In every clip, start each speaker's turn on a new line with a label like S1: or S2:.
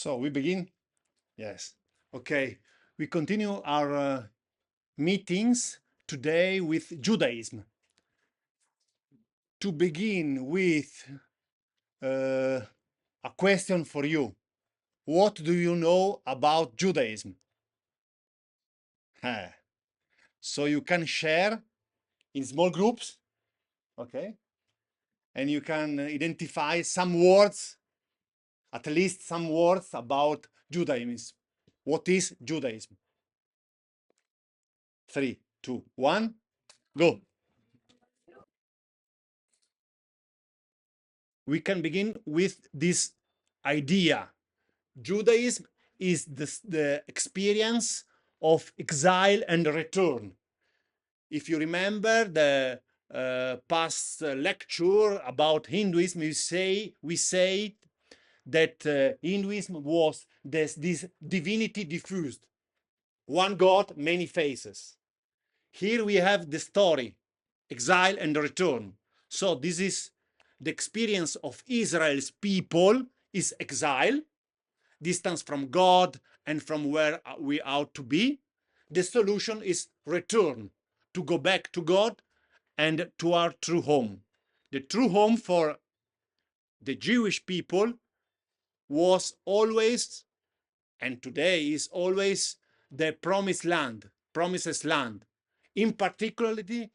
S1: So we begin? Yes. Okay. We continue our meetings today with Judaism. To begin with a question for you. What do you know about Judaism? Huh. So you can share in small groups, okay? And you can identify some words, at least some words about Judaism. What is Judaism? 3, 2, 1, go. We can begin with this idea. Judaism is the experience of exile and return. If you remember the past lecture about Hinduism, we say that Hinduism was this divinity diffused, one God, many faces. Here we have the story, exile and return. So this is the experience of Israel's people is exile, distance from God and from where we ought to be. The solution is return, to go back to God and to our true home. The true home for the Jewish people was always, and today is always, the promised land, promises land, in particularly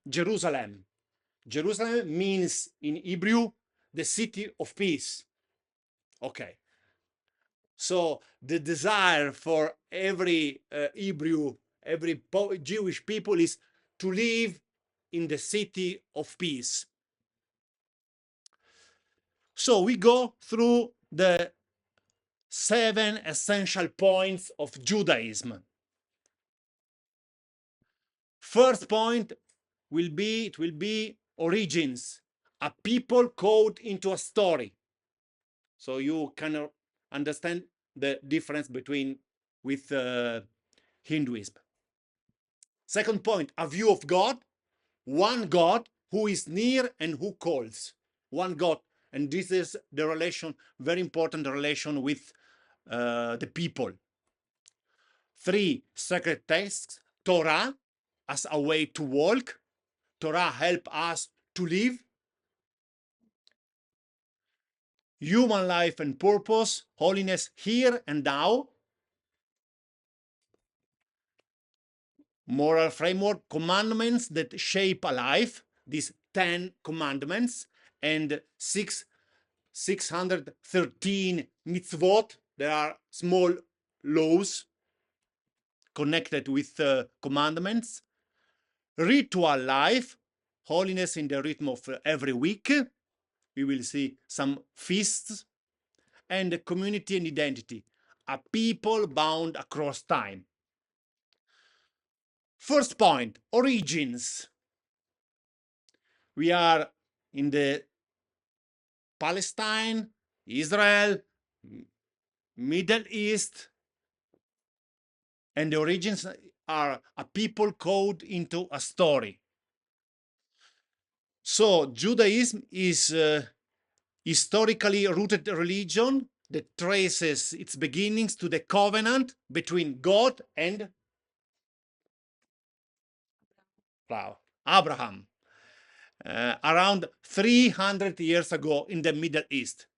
S1: Jerusalem. Jerusalem means in Hebrew the city of peace. Okay. So the desire for every Hebrew, every Jewish people is to live in the city of peace. So we go through the 7 essential points of Judaism. First point will be origins, a people code into a story. So you can understand the difference between with Hinduism. Second point, a view of God, one God who is near and who calls. One God. And this is the relation, very important relation with the people. 3, sacred texts, Torah as a way to walk. Torah help us to live. Human life and purpose, holiness here and now. Moral framework, commandments that shape a life, these 10 commandments, and 613 mitzvot. There are small laws connected with commandments. Ritual life, holiness in the rhythm of every week. We will see some feasts. And community and identity, a people bound across time. First point, origins. We are in the Palestine, Israel, Middle East, and the origins are a people code into a story. So Judaism is a historically rooted religion that traces its beginnings to the covenant between God and Abraham. Around 300 years ago in the Middle East.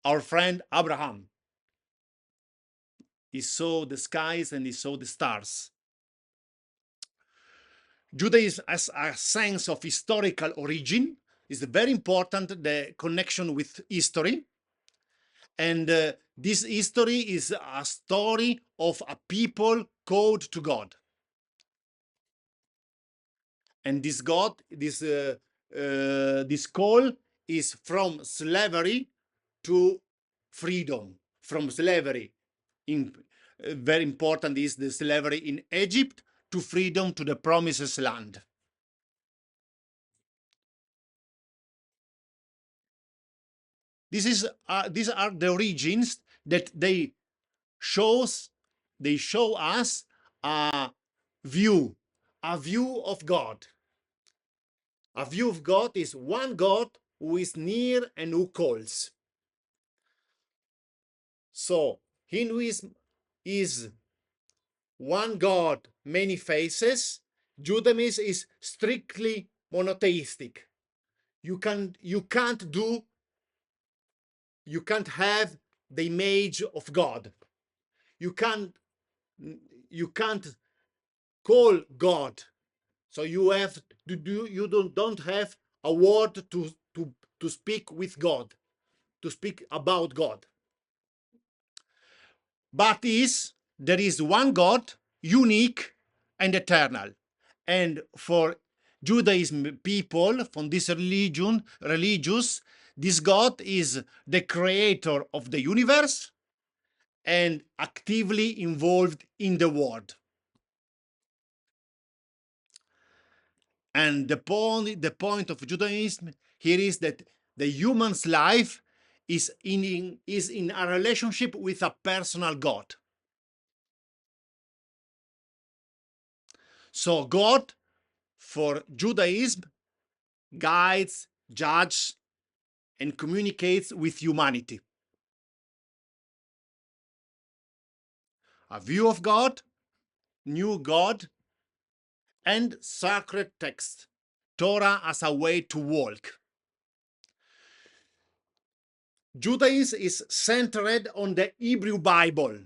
S1: Our friend Abraham, he saw the skies and he saw the stars. Judaism has a sense of historical origin. Is very important, the connection with history. And this history is a story of a people called to God. And this God, this call is from slavery to freedom. From slavery, very important is the slavery in Egypt, to freedom to the promised land. These are the origins that they show us a view of God. A view of God is one God who is near and who calls. So Hinduism is one God, many faces. Judaism is strictly monotheistic. You can't have the image of God. You can't you can't call God. So you have to do you don't have a word to speak with God, to speak about God. But there is one God, unique and eternal. And for Judaism people from this religious, this God is the creator of the universe and actively involved in the world. And the point of Judaism here is that the human's life is in a relationship with a personal God. So God, for Judaism, guides, judges, and communicates with humanity. A view of God, new God, and sacred text, Torah as a way to walk. Judaism is centered on the Hebrew Bible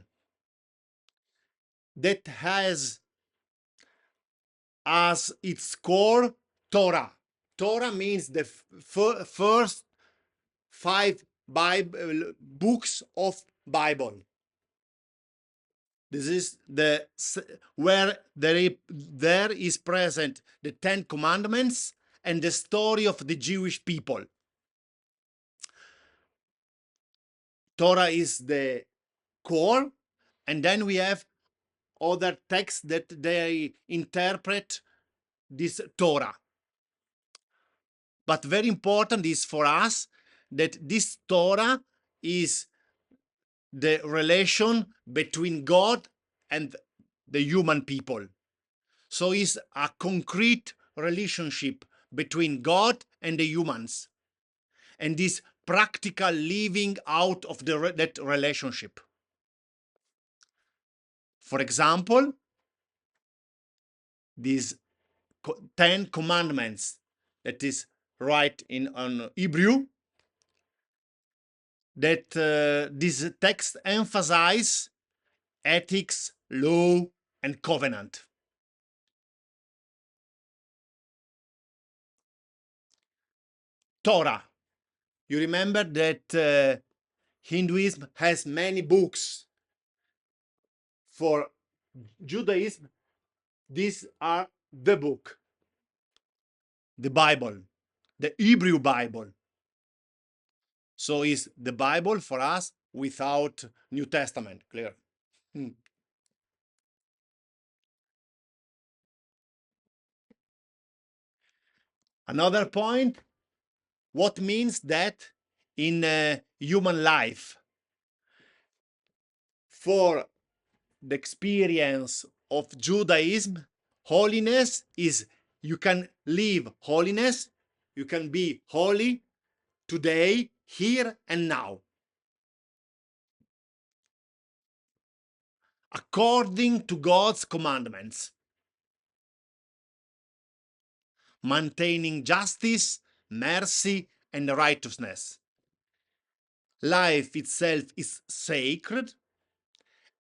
S1: that has as its core Torah. Torah means the first five Bible books of Bible. This is where there is present the Ten Commandments and the story of the Jewish people. Torah is the core, and then we have other texts that they interpret this Torah. But very important is for us that this Torah is the relation between God and the human people. So it's a concrete relationship between God and the humans, and this practical living out of that relationship. For example, these 10 commandments that is right in on Hebrew, that this text emphasize ethics, law, and covenant. Torah. You remember that Hinduism has many books. For Judaism, these are the book, the Bible, the Hebrew Bible. So is the Bible for us without New Testament, clear? Hmm. Another point, what means that in human life? For the experience of Judaism, holiness is you can live holiness, you can be holy today, here and now, according to God's commandments, maintaining justice, mercy, and righteousness. Life itself is sacred,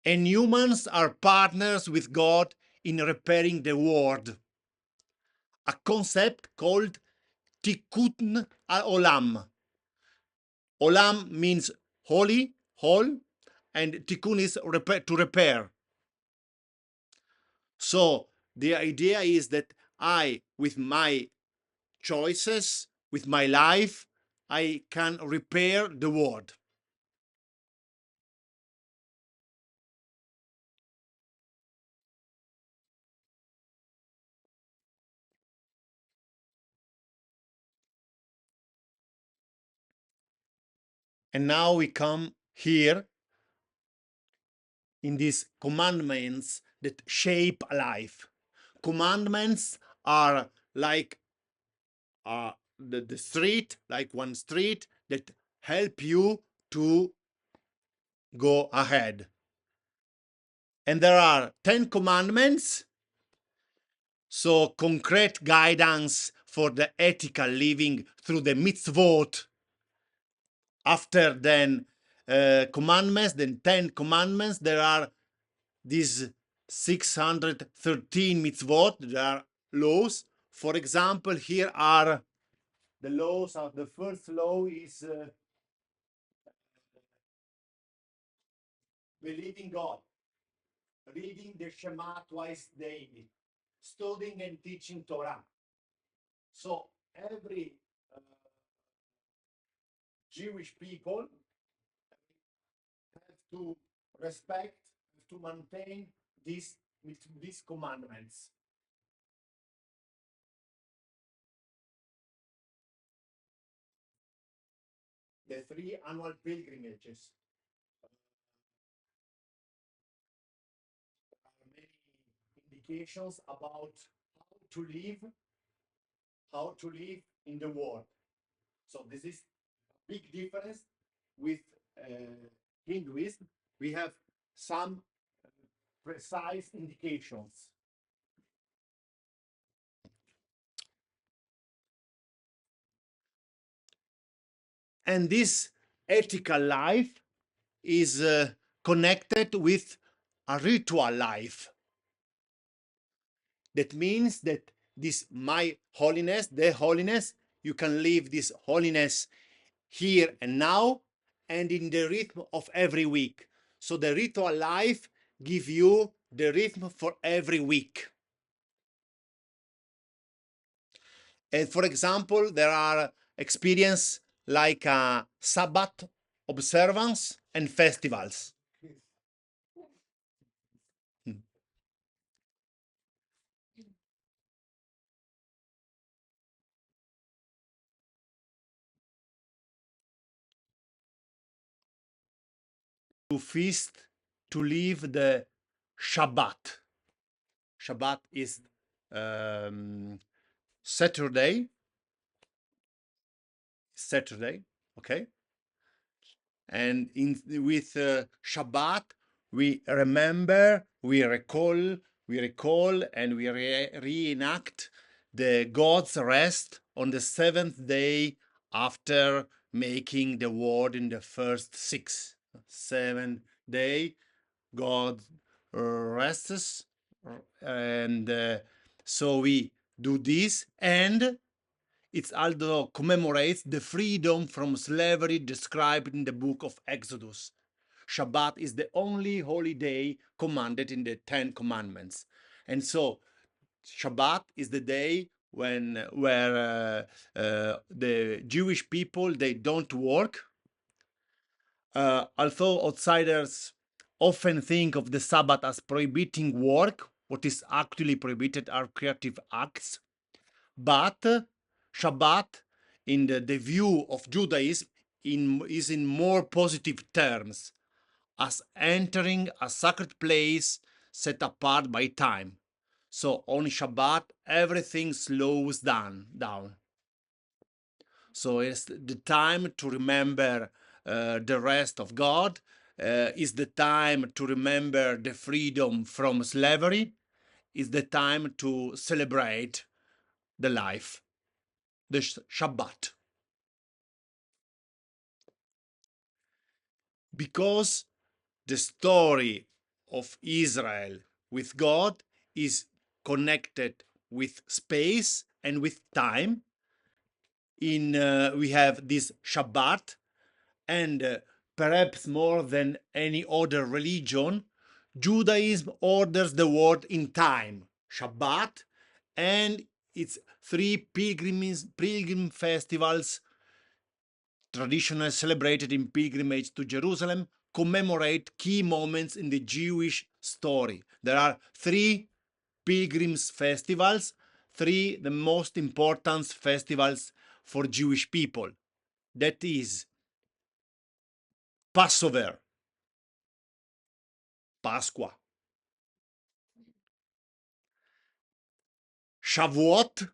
S1: and humans are partners with God in repairing the world. A concept called tikkun olam. Olam means holy, whole, and tikkun is to repair. So the idea is that I, with my choices, with my life, I can repair the world. And now we come here in these commandments that shape a life. Commandments are like the street, like one street that help you to go ahead. And there are 10 commandments, so concrete guidance for the ethical living through the mitzvot. After then commandments, then 10 commandments, there are these 613 mitzvot, there are laws. For example, here are the laws. The first law is believing God, reading the Shema twice daily, studying and teaching Torah. So every Jewish people have to respect, to maintain these commandments. The 3 annual pilgrimages. Many indications about how to live in the world. So this is a big difference with Hinduism. We have some precise indications. And this ethical life is connected with a ritual life. That means that this my holiness, the holiness, you can live this holiness here and now and in the rhythm of every week. So the ritual life give you the rhythm for every week. And for example, there are experience like Sabbath observance and festivals. To feast, to live the Shabbat. Shabbat is Saturday, okay? And with Shabbat, we remember, we recall, and we reenact the God's rest on the 7th day after making the world in the first 6. 7th day, God rests, and so we do this, and it also commemorates the freedom from slavery described in the book of Exodus. Shabbat is the only holy day commanded in the 10 commandments. And so Shabbat is the day where the Jewish people, they don't work. Although outsiders often think of the Sabbath as prohibiting work, what is actually prohibited are creative acts. But Shabbat, in the view of Judaism, is in more positive terms, as entering a sacred place set apart by time. So on Shabbat, everything slows down. So it's the time to remember the rest of God. Is the time to remember the freedom from slavery. Is the time to celebrate the life, the Shabbat. Because the story of Israel with God is connected with space and with time. We have this Shabbat, and perhaps more than any other religion, Judaism orders the world in time, Shabbat, and its 3 pilgrim festivals traditionally celebrated in pilgrimage to Jerusalem, commemorate key moments in the Jewish story. There are 3 pilgrims festivals, 3 the most important festivals for Jewish people. That is Passover, Pasqua, Shavuot,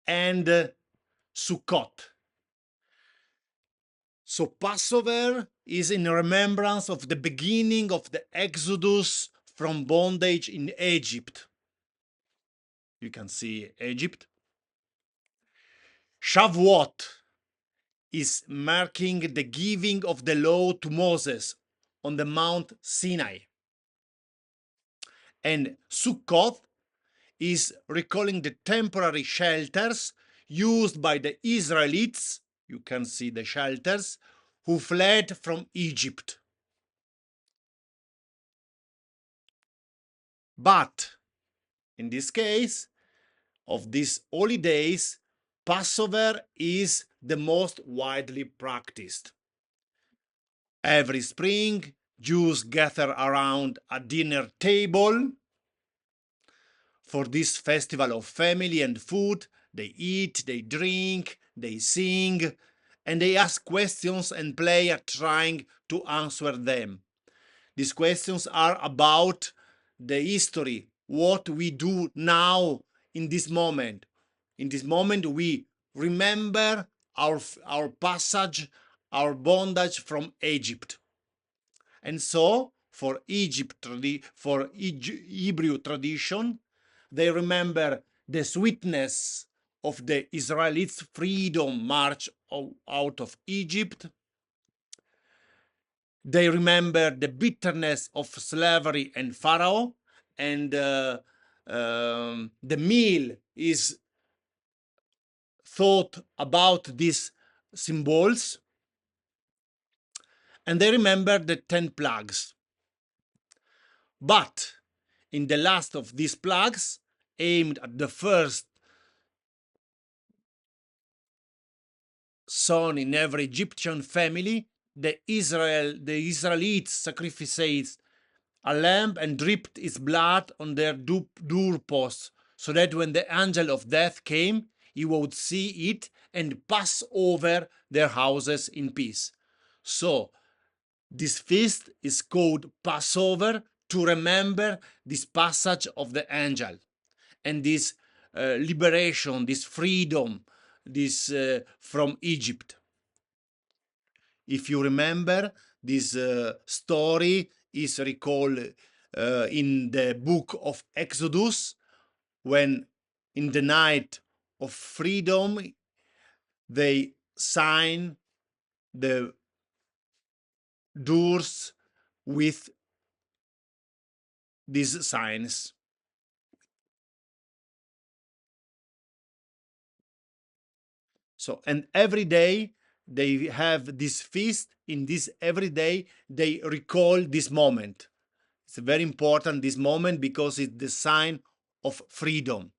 S1: and Sukkot. So Passover is in remembrance of the beginning of the Exodus from bondage in Egypt. You can see Egypt. Shavuot is marking the giving of the law to Moses on the Mount Sinai. And Sukkot is recalling the temporary shelters used by the Israelites, you can see the shelters, who fled from Egypt. But in this case, of these holy days, Passover is the most widely practiced. Every spring, Jews gather around a dinner table for this festival of family and food. They eat, they drink, they sing, and they ask questions and play at trying to answer them. These questions are about the history, what we do now in this moment. In this moment, we remember our passage, our bondage from Egypt. And so, for Hebrew tradition, they remember the sweetness of the Israelites' freedom march out of Egypt. They remember the bitterness of slavery and Pharaoh, and the meal is thought about these symbols. And they remember the 10 plagues. But in the last of these plagues, aimed at the first son in every Egyptian family, the Israelites sacrificed a lamb and dripped its blood on their doorposts, so that when the angel of death came, he would see it and pass over their houses in peace. So this feast is called Passover to remember this passage of the angel and this liberation, this freedom, this from Egypt. If you remember, this story is recalled in the book of Exodus, when in the night of freedom they sign the doors with these signs. So, and every day they have this feast. In this every day they recall this moment. It's very important, this moment, because it's the sign of freedom.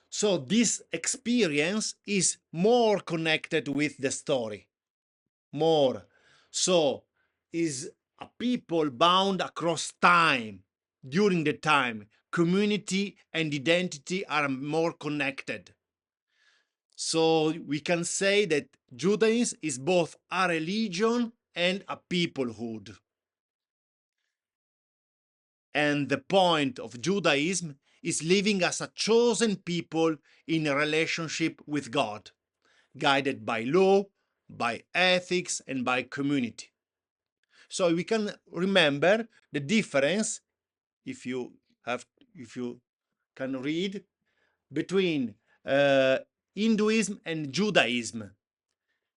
S1: So this experience is more connected with the story. More. So is a people bound across time. During the time, community and identity are more connected. So we can say that Judaism is both a religion and a peoplehood. And the point of Judaism is living as a chosen people in a relationship with God, guided by law, by ethics, and by community. So we can remember the difference, if you can read, between Hinduism and Judaism.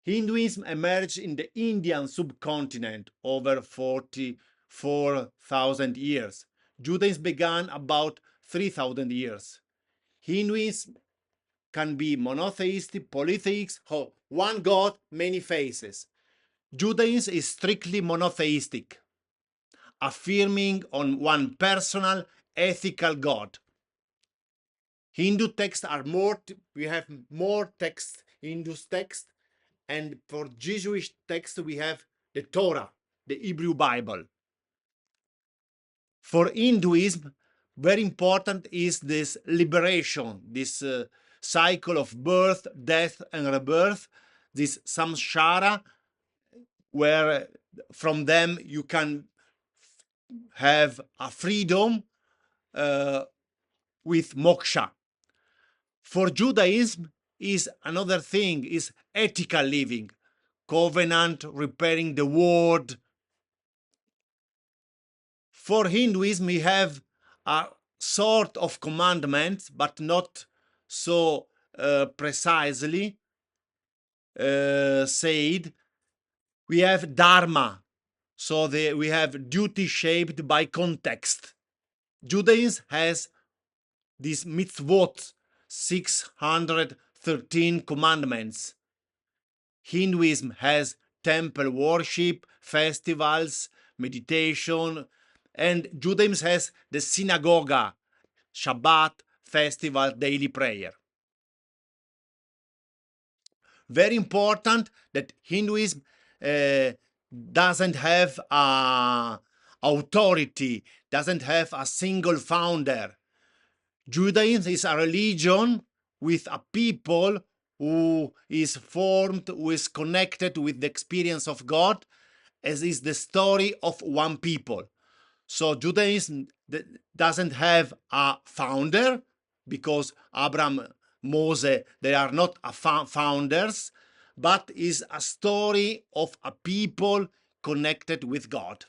S1: Hinduism emerged in the Indian subcontinent over 44,000 years. Judaism began about 3,000 years. Hinduism can be monotheistic, polytheistic, one God, many faces. Judaism is strictly monotheistic, affirming on one personal, ethical God. Hindu texts are more, we have more texts, Hindu texts, and for Jewish texts we have the Torah, the Hebrew Bible. For Hinduism, very important is this liberation, this cycle of birth, death, and rebirth, this samsara, where from them you can have a freedom with moksha. For Judaism is another thing, is ethical living. covenant, repairing the world. For Hinduism, we have a sort of commandments, but not so precisely said. We have dharma, so we have duty shaped by context. Judaism has these mitzvot, 613 commandments. Hinduism has temple worship, festivals, meditation, and Judaism has the synagogue, Shabbat, festival, daily prayer. Very important that Hinduism doesn't have authority, doesn't have a single founder. Judaism is a religion with a people who is formed, who is connected with the experience of God, as is the story of one people. So Judaism doesn't have a founder, because Abraham, Moses, they are not founders, but is a story of a people connected with God.